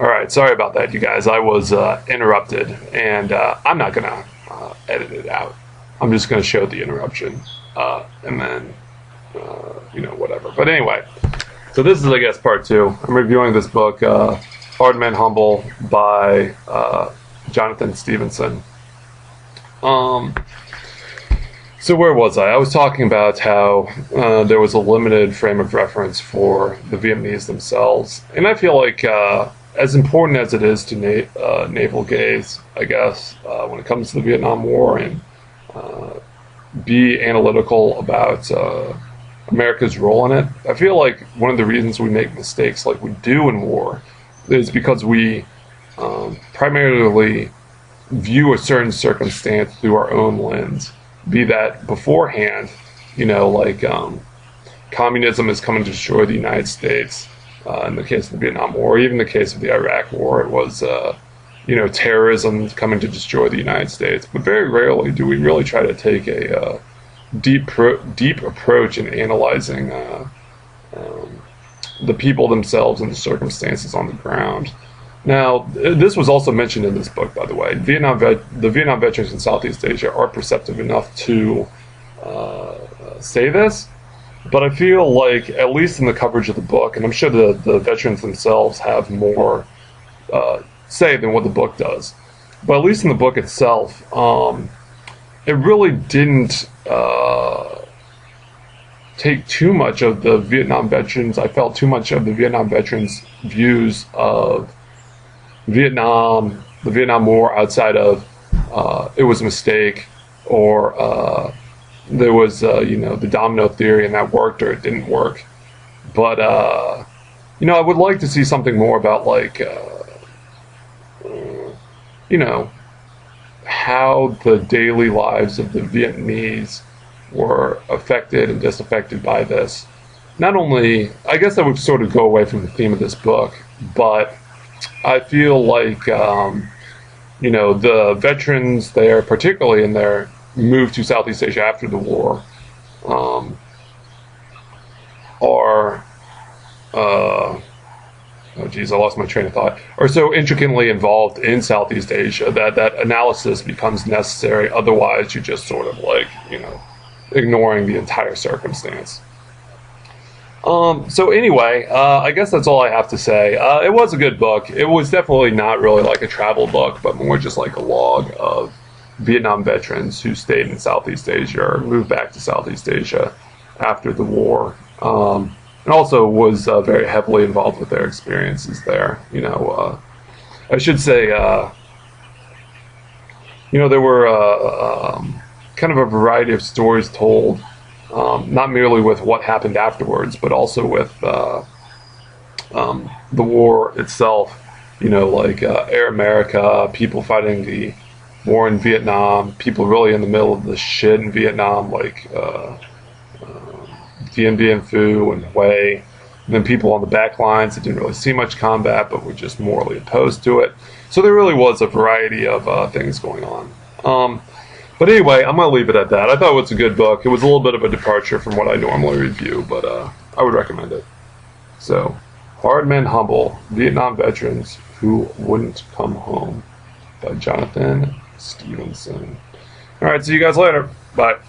Alright, sorry about that, you guys. I was interrupted, and I'm not going to edit it out. I'm just going to show the interruption, and then, whatever. But anyway, so this is, I guess, part two. I'm reviewing this book, Hard Men Humble, by Jonathan Stevenson. So where was I? I was talking about how there was a limited frame of reference for the Vietnamese themselves. And I feel like as important as it is to navel gaze, I guess, when it comes to the Vietnam War and be analytical about America's role in it, I feel like one of the reasons we make mistakes like we do in war is because we primarily view a certain circumstance through our own lens. Be that beforehand, communism is coming to destroy the United States. In the case of the Vietnam War, even the case of the Iraq War, it was, terrorism coming to destroy the United States. But very rarely do we really try to take a deep approach in analyzing the people themselves and the circumstances on the ground. Now, this was also mentioned in this book, by the way. The Vietnam veterans in Southeast Asia are perceptive enough to say this, but I feel like, at least in the coverage of the book, and I'm sure the veterans themselves have more say than what the book does, but at least in the book itself, it really didn't take too much of the Vietnam veterans. I felt too much of the Vietnam veterans' views of the Vietnam War outside of it was a mistake, or there was the domino theory and that worked or it didn't work. But I would like to see something more about how the daily lives of the Vietnamese were affected and disaffected by this. Not only, I guess I would sort of go away from the theme of this book, but I feel like, the veterans there, particularly in their move to Southeast Asia after the war, I lost my train of thought, are so intricately involved in Southeast Asia that analysis becomes necessary. Otherwise, you're just sort of ignoring the entire circumstance. So anyway, I guess that's all I have to say. It was a good book. It was definitely not really like a travel book, but more just like a log of Vietnam veterans who stayed in Southeast Asia or moved back to Southeast Asia after the war. And also was very heavily involved with their experiences there. I should say, there were kind of a variety of stories told, not merely with what happened afterwards, but also with the war itself. Air America, people fighting the war in Vietnam, people really in the middle of the shit in Vietnam, Dien Bien Phu and Hue, and then people on the back lines that didn't really see much combat but were just morally opposed to it. So there really was a variety of things going on. But anyway, I'm going to leave it at that. I thought it was a good book. It was a little bit of a departure from what I normally review, but I would recommend it. So, Hard Men Humble, Vietnam Veterans Who Wouldn't Come Home, by Jonathan Stevenson. Alright, see you guys later. Bye.